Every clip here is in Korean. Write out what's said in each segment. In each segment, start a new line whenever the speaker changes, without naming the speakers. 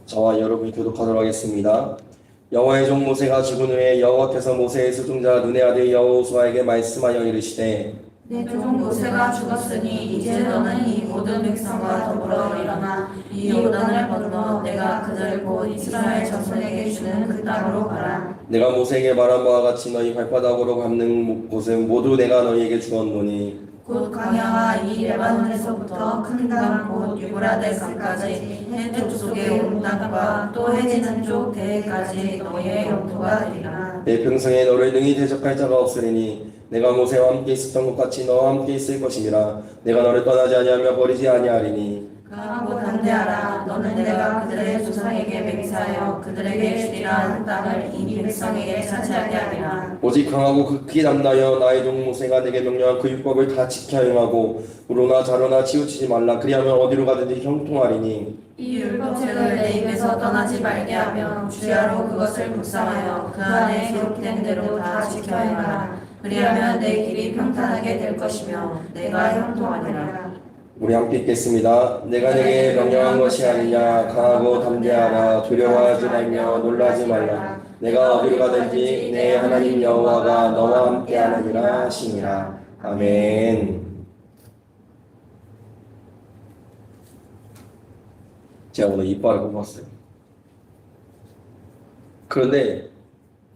저와 여러분이 교독하도록 하겠습니다. 여호와의 종 모세가 죽은 후에 여호와께서 모세의 수종자 눈의 아들 여호수아에게 말씀하여 이르시되
내 종 모세가 죽었으니 이제 너는 이 모든 백성과 더불어 일어나 이 요단을 건너 내가 그들을 곧 이스라엘 자손에게 주는 그 땅으로 가라.
내가 모세에게 말한 바와 같이 너희 발바닥으로 밟는 곳은 모두 내가 너희에게 주었노니
곧 광야와 이 레바논에서부터 큰 강 곧 유브라데스까지 해 족속의 온 땅과 또 해지는 쪽 대해까지 너희의 영토가 되리라.
내 평생에 너를 능히 대적할 자가 없으리니 내가 모세와 함께 있었던 것 같이 너와 함께 있을 것이니라. 내가 너를 떠나지 아니하며 버리지 아니하리니
강하고 담대하라. 너는 내가 그들의 조상에게 맹세하여 그들에게 주리라 한 땅을 이 백성에게 차지하게 하리라.
오직 강하고 극히 담나여 나의 종 모세가 내게 명령한 그 율법을 다 지켜 행하고 우로나 자로나 치우치지 말라. 그리하면 어디로 가든지 형통하리니
이 율법책을 내 입에서 떠나지 말게 하며 주야로 그것을 묵상하여 그 안에 기록된 대로 다 지켜 행하라. 그리하면 내 길이 평탄하게 될 것이며 내가 형통하리라.
우리 함께 읽겠습니다. 내가 내게 명령한 것이 아니냐. 강하고 담대하라. 두려워하지 말며 놀라지 말라. 내가 어디로 가든지 내 하나님 여호와가 너와 함께 하느니라 하시니라. 아멘. 제가 오늘 이빨을 뽑았어요. 그런데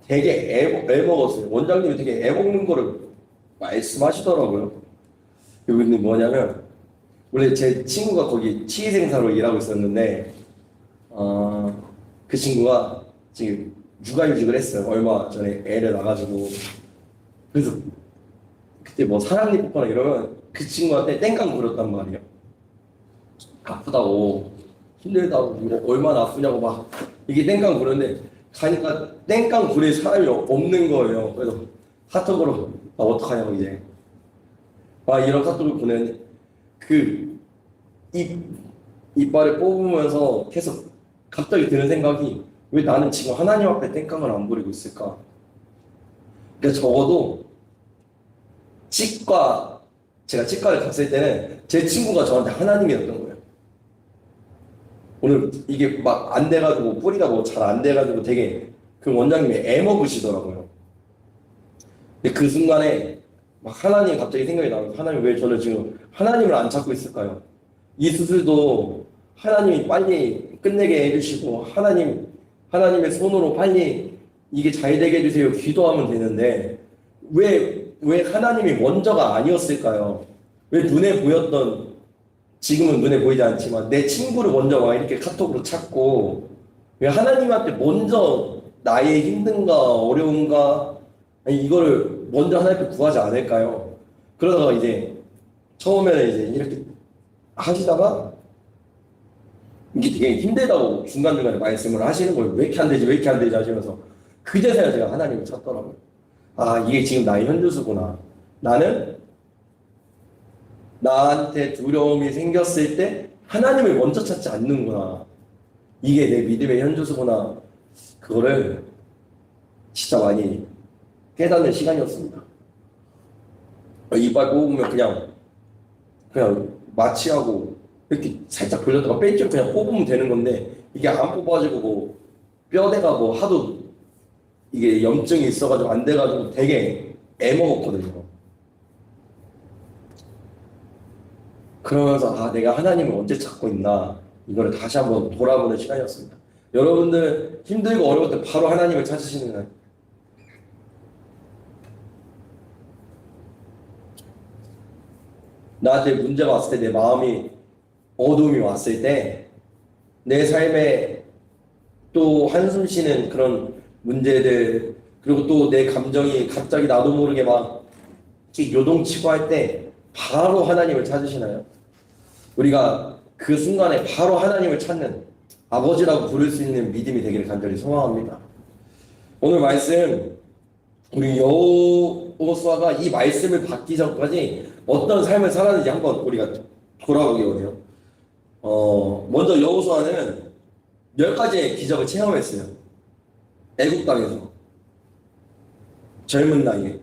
되게 애먹었어요. 원장님이 되게 애먹는 거를 말씀하시더라고요. 근데 뭐냐면 원래 제 친구가 거기 치위생사로 일하고 있었는데 그 친구가 지금 육아휴직을 했어요. 얼마 전에 애를 낳아가지고. 그래서 그때 뭐 사랑니 뽑거나 이러면 그 친구한테 땡깡 부렸단 말이에요. 아프다고 힘들다고 뭐 얼마나 아프냐고 막 이게 땡깡 부렸는데 가니까 땡깡 부릴 사람이 없는 거예요. 그래서 카톡으로 어떡하냐고 이제 이런 카톡을 보내는데 그 이빨을 뽑으면서 계속 갑자기 드는 생각이 왜 나는 지금 하나님 앞에 땡깡을 안 부리고 있을까? 그러니까 적어도 제가 치과를 갔을 때는 제 친구가 저한테 하나님이었던 거예요. 오늘 이게 막 안 돼가지고 뿌리가 뭐 잘 안 돼가지고 되게 그 원장님이 애먹으시더라고요. 근데 그 순간에 막 하나님 갑자기 생각이 나요. 하나님 왜 저를 지금 하나님을 안 찾고 있을까요? 이 수술도 하나님이 빨리 끝내게 해주시고 하나님의 손으로 빨리 이게 잘 되게 해주세요. 기도하면 되는데 왜 하나님이 먼저가 아니었을까요? 왜 눈에 보였던 지금은 눈에 보이지 않지만 내 친구를 먼저 와 이렇게 카톡으로 찾고 왜 하나님한테 먼저 나의 힘든가 어려움가 이거를 먼저 하나님께 구하지 않을까요? 그러다가 이제 처음에는 이제 이렇게 하시다가 이게 되게 힘들다고 중간중간에 말씀을 하시는 거예요. 왜 이렇게 안 되지 왜 이렇게 안 되지 하시면서 그제서야 제가 하나님을 찾더라고요. 이게 지금 나의 현주소구나. 나는 나한테 두려움이 생겼을 때 하나님을 먼저 찾지 않는구나. 이게 내 믿음의 현주소구나. 그거를 진짜 많이 깨닫는 시간이었습니다. 이빨 뽑으면 그냥 마취하고 이렇게 살짝 돌렸다가 뺀쪽 그냥 뽑으면 되는 건데 이게 안 뽑아가지고 뭐 뼈대가 뭐 하도 이게 염증이 있어가지고 안 돼가지고 되게 애먹었거든요. 그러면서 내가 하나님을 언제 찾고 있나 이거를 다시 한번 돌아보는 시간이었습니다. 여러분들 힘들고 어려울 때 바로 하나님을 찾으시는 거예요. 나한테 문제가 왔을 때 내 마음이 어두움이 왔을 때 내 삶에 또 한숨 쉬는 그런 문제들 그리고 또 내 감정이 갑자기 나도 모르게 막 요동치고 할 때 바로 하나님을 찾으시나요? 우리가 그 순간에 바로 하나님을 찾는 아버지라고 부를 수 있는 믿음이 되기를 간절히 소망합니다. 오늘 말씀 우리 여호수아가 이 말씀을 받기 전까지 어떤 삶을 살았는지 한번 우리가 돌아보게 오네요. 먼저 여호수아는 10가지의 기적을 체험했어요. 애국 땅에서 젊은 나이에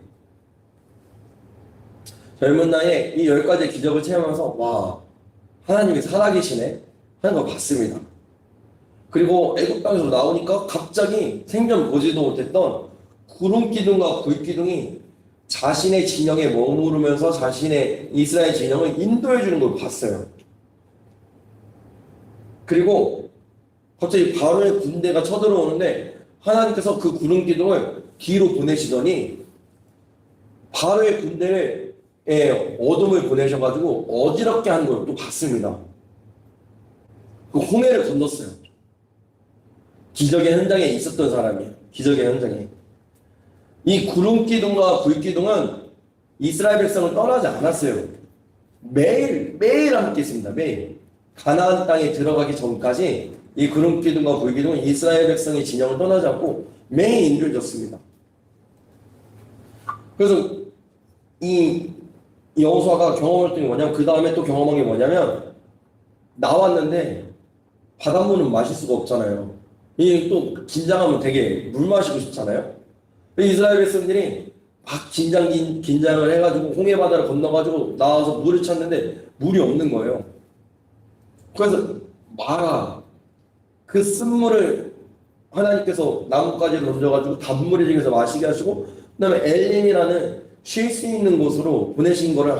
이 10가지의 기적을 체험하면서 와 하나님이 살아계시네 하는 걸 봤습니다. 그리고 애굽 땅에서 나오니까 갑자기 생전 보지도 못했던 구름 기둥과 불 기둥이 자신의 진영에 머무르면서 자신의 이스라엘 진영을 인도해 주는 걸 봤어요. 그리고 갑자기 바로의 군대가 쳐들어오는데 하나님께서 그 구름 기둥을 뒤로 보내시더니 바로의 군대에 어둠을 보내셔가지고 어지럽게 하는 걸 또 봤습니다. 그 홍해를 건넜어요. 기적의 현장에 있었던 사람이에요. 기적의 현장에. 이 구름 기둥과 불 기둥은 이스라엘 백성을 떠나지 않았어요. 매일 함께 있습니다. 매일. 가나안 땅에 들어가기 전까지 이 구름 기둥과 불 기둥은 이스라엘 백성의 진영을 떠나지 않고 매일 인도해 줬습니다. 그래서 이 여호수아가 경험했던 게 뭐냐면, 그 다음에 또 경험한 게 뭐냐면, 나왔는데 바닷물은 마실 수가 없잖아요. 이 또 긴장하면 되게 물 마시고 싶잖아요. 이스라엘 백성들이 막 긴장을 해가지고 홍해 바다를 건너가지고 나와서 물을 찾는데 물이 없는 거예요. 그래서 마라, 그 쓴물을 하나님께서 나뭇가지를 던져가지고 단물의 중에서 마시게 하시고, 그 다음에 엘림이라는 쉴 수 있는 곳으로 보내신 거를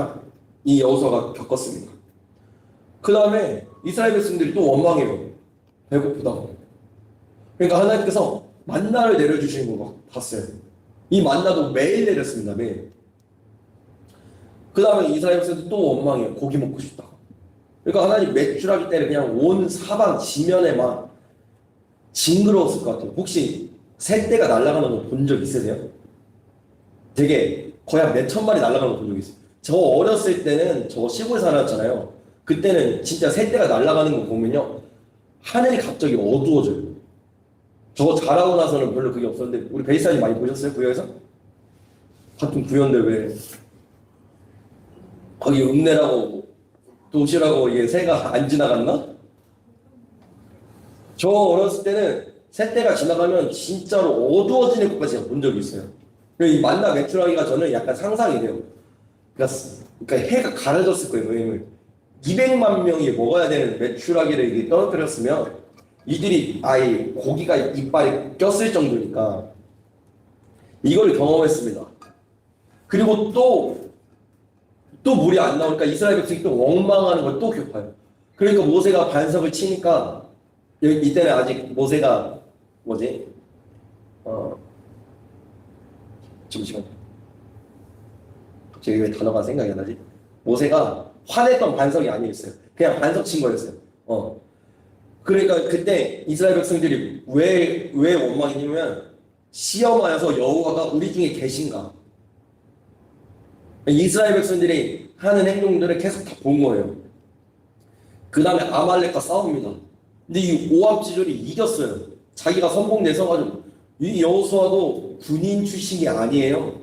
이 여호수아가 겪었습니다. 그 다음에 이스라엘 백성들이 또 원망해요. 배고프다고. 그러니까 하나님께서 만나를 내려주시는 거 봤어요. 이 만나도 매일 내렸습니다. 매일. 그 다음에 이스라엘 백성들이 또 원망해요. 고기 먹고 싶다. 그러니까 하나님 매출하기 때문에 그냥 온 사방 지면에만 징그러웠을 것 같아요. 혹시 새떼가 날아가는 거 본 적 있으세요? 되게 거의 한 몇천 마리 날아가는 거 본 적 있어요. 저 어렸을 때는 저 시골에 살았잖아요. 그때는 진짜 새떼가 날아가는 거 보면요, 하늘이 갑자기 어두워져요. 저거 자라고 나서는 별로 그게 없었는데, 우리 베이스라인 많이 보셨어요? 구역에서? 같은 구역인데 왜 거기 읍내라고 도시라고 이게 새가 안 지나갔나? 저 어렸을 때는 새떼가 지나가면 진짜로 어두워지는 것까지 제가 본 적이 있어요. 이 만나 매출하기가 저는 약간 상상이 돼요. 그러니까 해가 가려졌을 거예요. 왜냐면 200만 명이 먹어야 되는 메추라기를 이게 떨어뜨렸으면 이들이 아예 고기가 이빨에 꼈을 정도니까 이걸 경험했습니다. 그리고 또 물이 안 나오니까 이스라엘 백성이 또 원망하는 걸 또 겪어요. 그러니까 모세가 반석을 치니까, 이때는 아직 모세가 잠시만요. 갑자기 왜 단어가 생각이 안 나지? 모세가 화냈던 반석이 아니었어요. 그냥 반석 친 거였어요. 그러니까 그때 이스라엘 백성들이 왜 원망이냐면, 시험하여서 여호와가 우리 중에 계신가? 이스라엘 백성들이 하는 행동들을 계속 다 본 거예요. 그 다음에 아말렉과 싸웁니다. 근데 이 오합지졸이 이겼어요. 자기가 선봉 내서가지고. 이 여호수아도 군인 출신이 아니에요.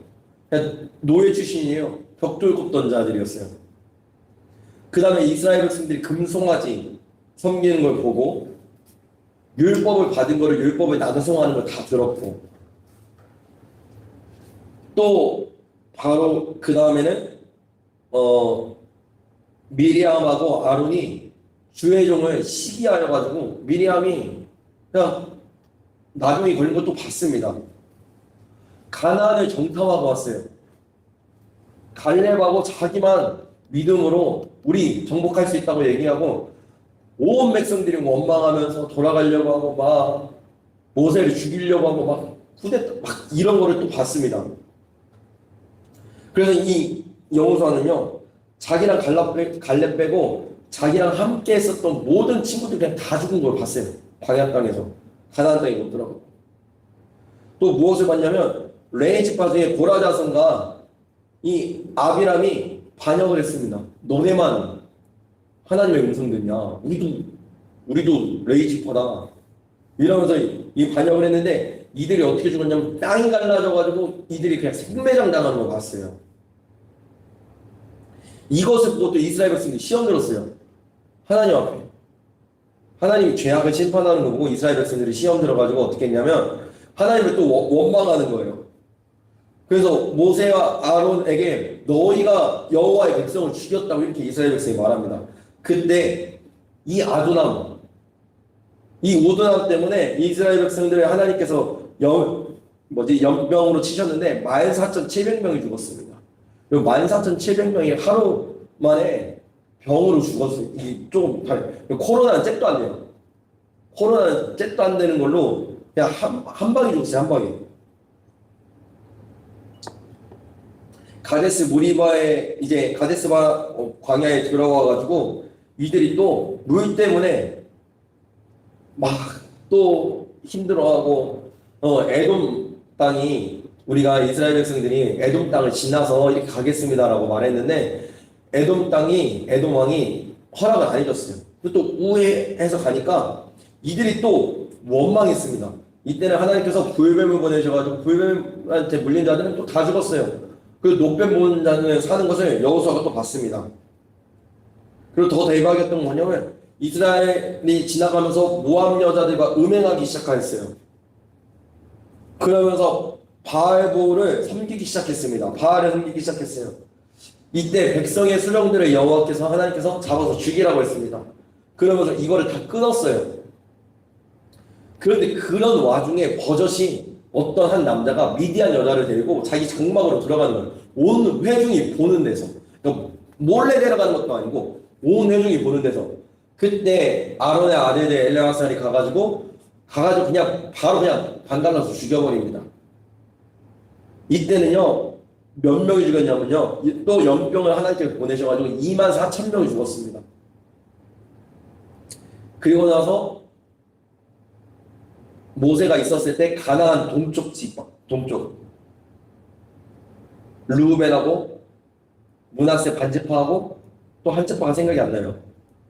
그냥 노예 출신이에요. 벽돌 굽던 자들이었어요. 그 다음에 이스라엘 백성들이 금송아지 섬기는 걸 보고 율법을 받은 거를, 율법을 나그송하는 걸 다 들었고, 또 바로 그 다음에는 미리암하고 아론이 주의 종을 시기하여 가지고 미리암이 그냥 나병이 걸린 것도 봤습니다. 가나안을 정탐하고 왔어요. 갈렙하고 자기만 믿음으로 우리 정복할 수 있다고 얘기하고 온 백성들이 원망하면서 돌아가려고 하고 막 모세를 죽이려고 하고 막 쿠데타 막 이런 거를 또 봤습니다. 그래서 이 여호수아는요, 자기랑 갈렙 빼고 자기랑 함께 했었던 모든 친구들 그냥 다 죽은 걸 봤어요. 광야 땅에서. 가나안 땅에 못 들어가고. 또 무엇을 봤냐면 레이지파 중에 고라 자손과 이 아비람이 반역을 했습니다. 너네만 하나님의 음성 듣냐? 우리도 레이지파다. 이러면서 이 반역을 했는데 이들이 어떻게 죽었냐면 땅이 갈라져가지고 이들이 그냥 생매장 당하는 걸 봤어요. 이것을 보고 또 이스라엘 백성들이 시험 들었어요. 하나님 앞에. 하나님이 죄악을 심판하는 거 보고 이스라엘 백성들이 시험 들어가지고 어떻게 했냐면 하나님을 또 원망하는 거예요. 그래서 모세와 아론에게 너희가 여호와의 백성을 죽였다고 이렇게 이스라엘 백성이 말합니다. 근데 이 아도남, 이 오둔함 때문에 이스라엘 백성들을 하나님께서 연병으로 치셨는데 14,700명이 죽었습니다. 그리고 14,700명이 하루 만에 병으로 죽었어요. 이게 조금 다르. 코로나는 잽도 안 돼요. 코로나는 잽도 안 되는 걸로 그냥 한 방에 죽었어요. 한 방에. 가데스 무리바에 이제 가데스바 광야에 들어와가지고 이들이 또 물 때문에 막 또 힘들어하고 에돔 땅이 우리가 이스라엘 백성들이 에돔 땅을 지나서 이렇게 가겠습니다라고 말했는데 에돔 왕이 허락을 안 해줬어요. 또 우회해서 가니까 이들이 또 원망했습니다. 이때는 하나님께서 불뱀을 보내셔가지고 불뱀한테 물린 자들은 또 다 죽었어요. 그 녹뱀 본 자는 사는 것을 여호수아가 또 봤습니다. 그리고 더 대박이었던 건 뭐냐면 이스라엘이 지나가면서 모압 여자들과 음행하기 시작했어요. 그러면서 바알볼을 섬기기 시작했습니다. 바알을 섬기기 시작했어요. 이때 백성의 수령들을 여호와께서 하나님께서 잡아서 죽이라고 했습니다. 그러면서 이거를 다 끊었어요. 그런데 그런 와중에 버젓이 어떤 한 남자가 미디안 여자를 데리고 자기 장막으로 들어가는 거예요. 온 회중이 보는 데서. 그러니까 몰래 데려가는 것도 아니고 온 회중이 보는 데서. 그때 아론의 아들들 엘레아살이 가가지고 그냥 바로 그냥 반갈라서 죽여버립니다. 이때는요 몇 명이 죽었냐면요 또 연병을 하나님께서 보내셔가지고 24,000명이 죽었습니다. 그리고 나서 모세가 있었을 때 가나안 동쪽 르우벤하고 므낫세 반지파하고 또 한 지파가 생각이 안 나요.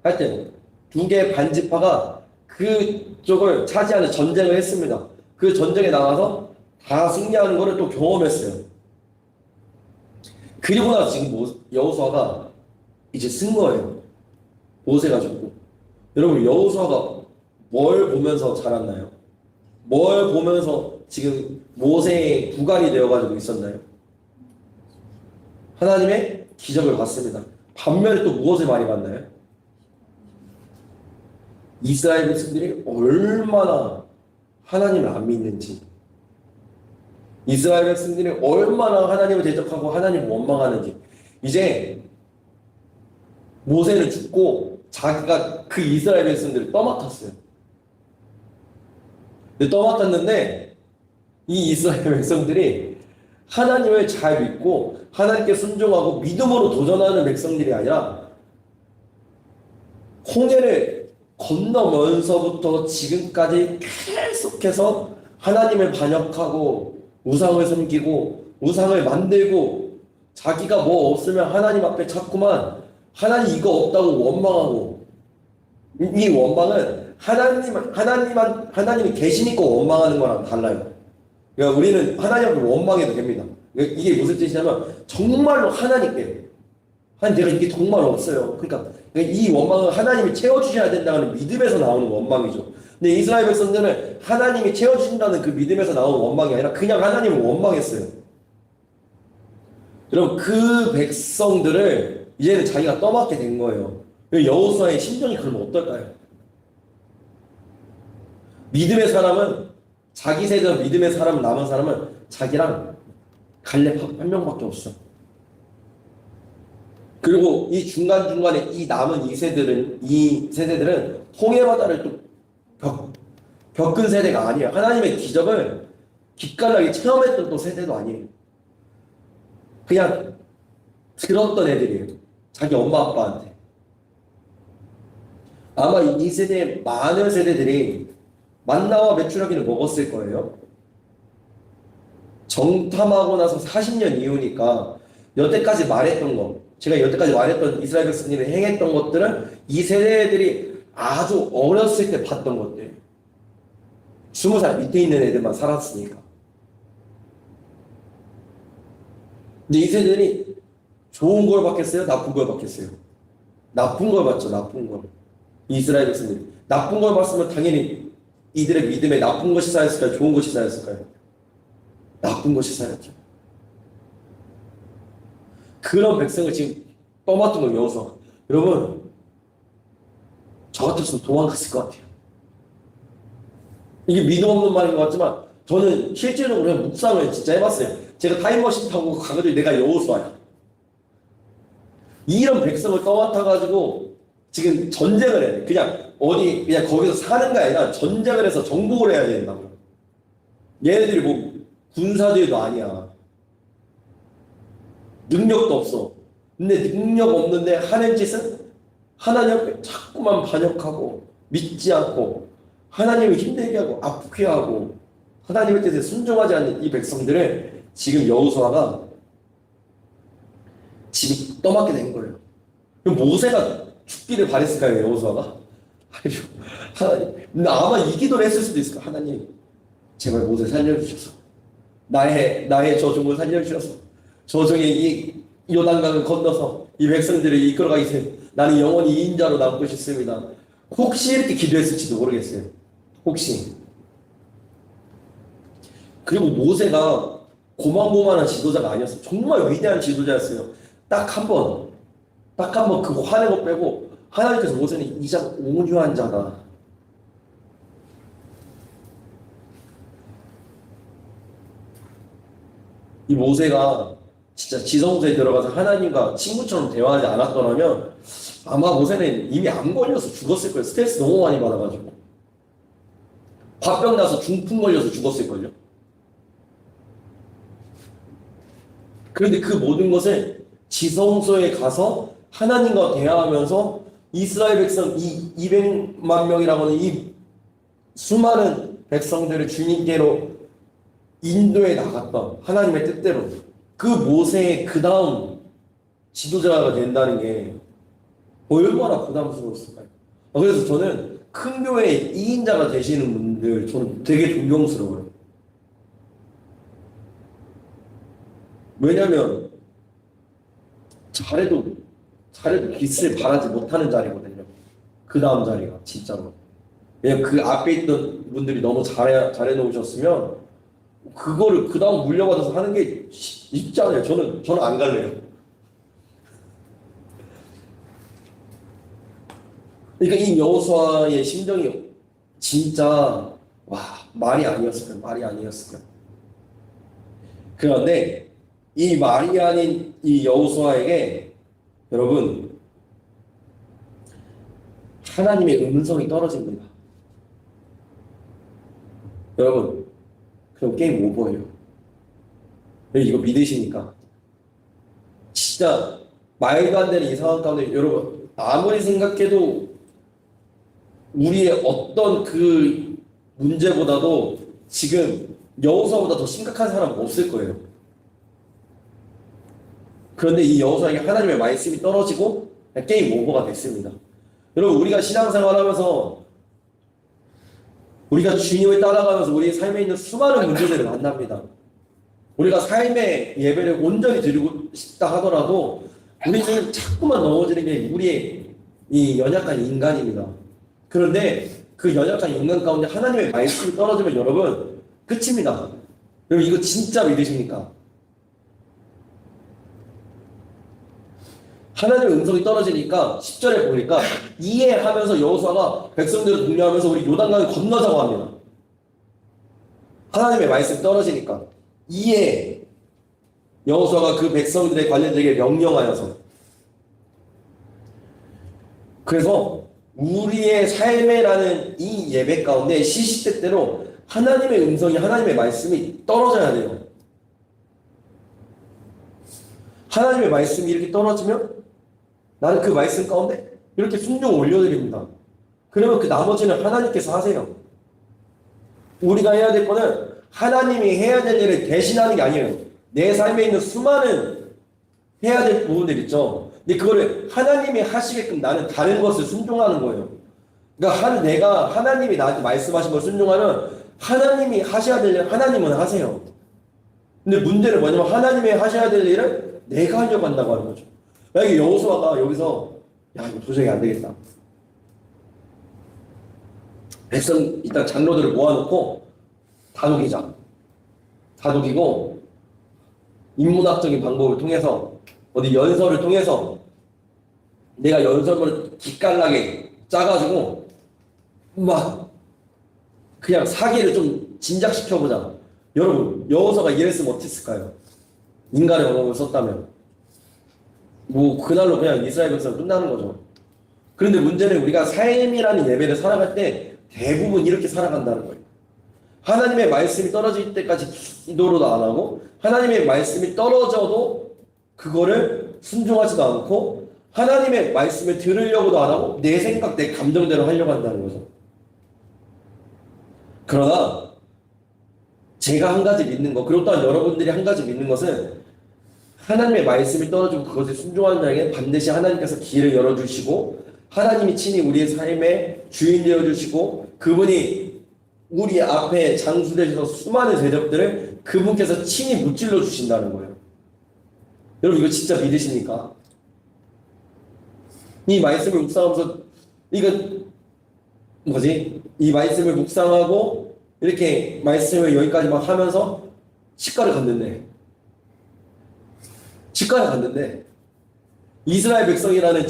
하여튼 두 개의 반지파가 그쪽을 차지하는 전쟁을 했습니다. 그 전쟁에 나가서 다 승리하는 것을 또 경험했어요. 그리고 나서 지금 여호수아가 이제 쓴 거예요. 모세가 죽고. 여러분 여호수아가 뭘 보면서 자랐나요? 뭘 보면서 지금 모세의 부관이 되어가지고 있었나요? 하나님의 기적을 봤습니다. 반면에 또 무엇을 많이 봤나요? 이스라엘 백성들이 얼마나 하나님을 안 믿는지, 이스라엘 백성들이 얼마나 하나님을 대적하고 하나님을 원망하는지. 이제 모세는 죽고 자기가 그 이스라엘 백성들을 떠맡았어요. 근데 떠맡았는데 이 이스라엘 백성들이 하나님을 잘 믿고 하나님께 순종하고 믿음으로 도전하는 백성들이 아니라 홍해를 건너면서부터 지금까지 계속해서 하나님을 반역하고 우상을 섬기고 우상을 만들고 자기가 뭐 없으면 하나님 앞에 자꾸만 하나님 이거 없다고 원망하고, 이 원망은 하나님이 계시니까 원망하는 거랑 달라요. 그러니까 우리는 하나님 앞에 원망해도 됩니다. 이게 무슨 뜻이냐면 정말로 하나님께 내가 이게 정말 없어요. 그러니까 이 원망은 하나님이 채워주셔야 된다는 믿음에서 나오는 원망이죠. 근데 이스라엘 백성들은 하나님이 채워주신다는 그 믿음에서 나오는 원망이 아니라 그냥 하나님을 원망했어요. 여러분 그 백성들을 이제는 자기가 떠맡게 된 거예요. 여호수아의 심정이 그러면 어떨까요? 믿음의 사람은 자기 세대로 믿음의 사람 남은 사람은 자기랑 갈렙 한 명밖에 없어. 그리고 이 중간중간에 이 남은 이 세대들은 홍해 바다를 또 겪은 세대가 아니에요. 하나님의 기적을 기깔나게 체험했던 또 세대도 아니에요. 그냥 들었던 애들이에요. 자기 엄마 아빠한테. 아마 이 세대의 많은 세대들이 만나와 메추라기를 먹었을 거예요. 정탐하고 나서 40년 이후니까 여태까지 말했던 거, 제가 여태까지 말했던 이스라엘 백성들이 행했던 것들은 이 세대들이 아주 어렸을 때 봤던 것들. 20살 밑에 있는 애들만 살았으니까. 근데 이 세대들이 좋은 걸 받겠어요? 나쁜 걸 받겠어요? 나쁜 걸 받죠, 나쁜 걸. 이스라엘 백성들이. 나쁜 걸 받으면 당연히 이들의 믿음에 나쁜 것이 쌓였을까요? 좋은 것이 쌓였을까요? 나쁜 것이 쌓였죠. 그런 백성을 지금 떠맡은 걸 여호수아. 여러분, 저 같았으면 도망갔을 것 같아요. 이게 믿음 없는 말인 것 같지만 저는 실제로 그냥 묵상을 진짜 해봤어요. 제가 타임머신 타고 가가지고 내가 여호수아야. 이런 백성을 떠맡아가지고 지금 전쟁을 해야 돼. 그냥 거기서 사는 게 아니라 전쟁을 해서 정복을 해야 된다고. 얘네들이 뭐 군사들도 아니야. 능력도 없어. 근데 능력 없는데 하는 짓은 하나님 앞에 자꾸만 반역하고 믿지 않고 하나님을 힘들게 하고 아프게 하고 하나님의 뜻에 순종하지 않는 이 백성들을 지금 여호수아가 지금 떠맡게 된 거예요. 그럼 모세가 죽기를 바랬을까요, 여호수아가? 아니요. 하나님, 근데 아마 이 기도를 했을 수도 있을까? 하나님, 제발 모세 살려주셔서 나의 저 종을 살려주셔서 저 종의 이 요단강을 건너서 이 백성들을 이끌어가기 위해 나는 영원히 이인자로 남고 싶습니다. 혹시 이렇게 기도했을지도 모르겠어요. 혹시. 그리고 모세가 고만고만한 지도자가 아니었어요. 정말 위대한 지도자였어요. 딱 한 번 그거 화낸 거 빼고 하나님께서 모세는 이 자가 온유한 자다. 이 모세가 진짜 지성소에 들어가서 하나님과 친구처럼 대화하지 않았더라면 아마 모세는 이미 암 걸려서 죽었을 거예요. 스트레스 너무 많이 받아가지고. 화병 나서 중풍 걸려서 죽었을걸요. 그런데 그 모든 것을 지성소에 가서 하나님과 대화하면서 이스라엘 백성 이 200만 명이라고 하는 이 수많은 백성들을 주님께로 인도에 나갔던 하나님의 뜻대로 그 모세의 그 다음 지도자가 된다는 게 얼마나 부담스러웠을까요? 그래서 저는 큰 교회의 2인자가 되시는 분들 저는 되게 존경스러워요. 왜냐면 잘해도 깃을 바라지 못하는 자리거든요. 그 다음 자리가 진짜로. 왜냐면 그 앞에 있던 분들이 너무 잘해 놓으셨으면 그거를 그 다음 물려받아서 하는 게 쉽지 않아요. 저는 안 갈래요. 그러니까 이 여호수아의 심정이 진짜 말이 아니었을 거예요. 그런데 이 말이 아닌 이 여호수아에게 여러분 하나님의 음성이 떨어집니다. 여러분 그럼 게임 오버예요. 이거 믿으시니까 진짜 말도 안 되는 이 상황 가운데 여러분 아무리 생각해도 우리의 어떤 그 문제보다도 지금 여호수아보다 더 심각한 사람은 없을 거예요. 그런데 이 여호수아에게 하나님의 말씀이 떨어지고 게임 오버가 됐습니다. 여러분 우리가 신앙생활하면서 우리가 주님을 따라가면서 우리 삶에 있는 수많은 문제들을 만납니다. 우리가 삶의 예배를 온전히 드리고 싶다 하더라도 우리는 자꾸만 넘어지는 게 우리의 이 연약한 인간입니다. 그런데 그 연약한 인간 가운데 하나님의 말씀이 떨어지면 여러분 끝입니다. 여러분 이거 진짜 믿으십니까? 하나님의 음성이 떨어지니까 10절에 보니까 이해하면서 여호수아가 백성들을 독려하면서 우리 요단강을 건너자고 합니다. 하나님의 말씀이 떨어지니까 여호수아가 그 백성들의 관련들에게 명령하여서 그래서 우리의 삶이라는 이 예배 가운데 시시때때로 하나님의 음성이 하나님의 말씀이 떨어져야 돼요. 하나님의 말씀이 이렇게 떨어지면 나는 그 말씀 가운데 이렇게 순종 올려드립니다. 그러면 그 나머지는 하나님께서 하세요. 우리가 해야 될 거는 하나님이 해야 될 일을 대신하는 게 아니에요. 내 삶에 있는 수많은 해야 될 부분들 있죠. 근데 그거를 하나님이 하시게끔 나는 다른 것을 순종하는 거예요. 그러니까 내가 하나님이 나한테 말씀하신 걸 순종하면 하나님이 하셔야 될 일 하나님은 하세요. 근데 문제는 뭐냐면 하나님이 하셔야 될 일을 내가 하려고 한다고 하는 거죠. 만약에 여호수아가 여기서 이거 도저히 안 되겠다. 백성 일단 장로들을 모아놓고 다독이고 인문학적인 방법을 통해서 어디 연설을 통해서 내가 연설문을 기깔나게 짜가지고 막 그냥 사기를 좀 진작시켜보자. 여러분, 여호수아가 이랬으면 어땠을까요? 인간의 언어를 썼다면. 뭐, 그날로 그냥 이스라엘 백성은 끝나는 거죠. 그런데 문제는 우리가 삶이라는 예배를 살아갈 때 대부분 이렇게 살아간다는 거예요. 하나님의 말씀이 떨어질 때까지 기도로도 안 하고, 하나님의 말씀이 떨어져도 그거를 순종하지도 않고, 하나님의 말씀을 들으려고도 안 하고, 내 생각, 내 감정대로 하려고 한다는 거죠. 그러나, 제가 한 가지 믿는 거, 그리고 또한 여러분들이 한 가지 믿는 것은, 하나님의 말씀이 떨어지고 그것에 순종하는 자에게 반드시 하나님께서 길을 열어주시고, 하나님이 친히 우리의 삶의 주인 되어주시고, 그분이 우리 앞에 장수되셔서 수많은 대적들을 그분께서 친히 무찔러 주신다는 거예요. 여러분 이거 진짜 믿으십니까? 이 말씀을 묵상하면서 이 말씀을 묵상하고 이렇게 말씀을 여기까지 막 하면서 치과를 갔는데 이스라엘 백성이라는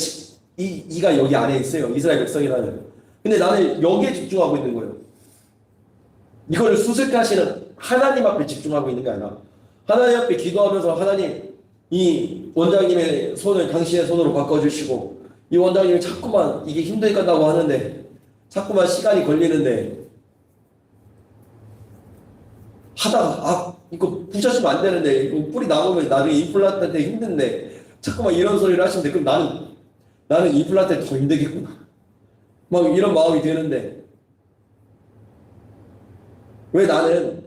이가 여기 안에 있어요. 이스라엘 백성이라는. 근데 나는 여기에 집중하고 있는 거예요. 이거를 수색하시는 하나님 앞에 집중하고 있는 게 아니라 하나님 앞에 기도하면서 하나님 이 원장님의 손을 당신의 손으로 바꿔주시고 이 원장님이 자꾸만 이게 힘들다고 하는데 자꾸만 시간이 걸리는데 하다가 이거 부셔주면 안 되는데 이거 뿌리 나오면 나중에 임플란트한테 힘든데 자꾸만 이런 소리를 하시는데 그럼 나는 임플란트에 더 힘들겠구나 막 이런 마음이 드는데 왜 나는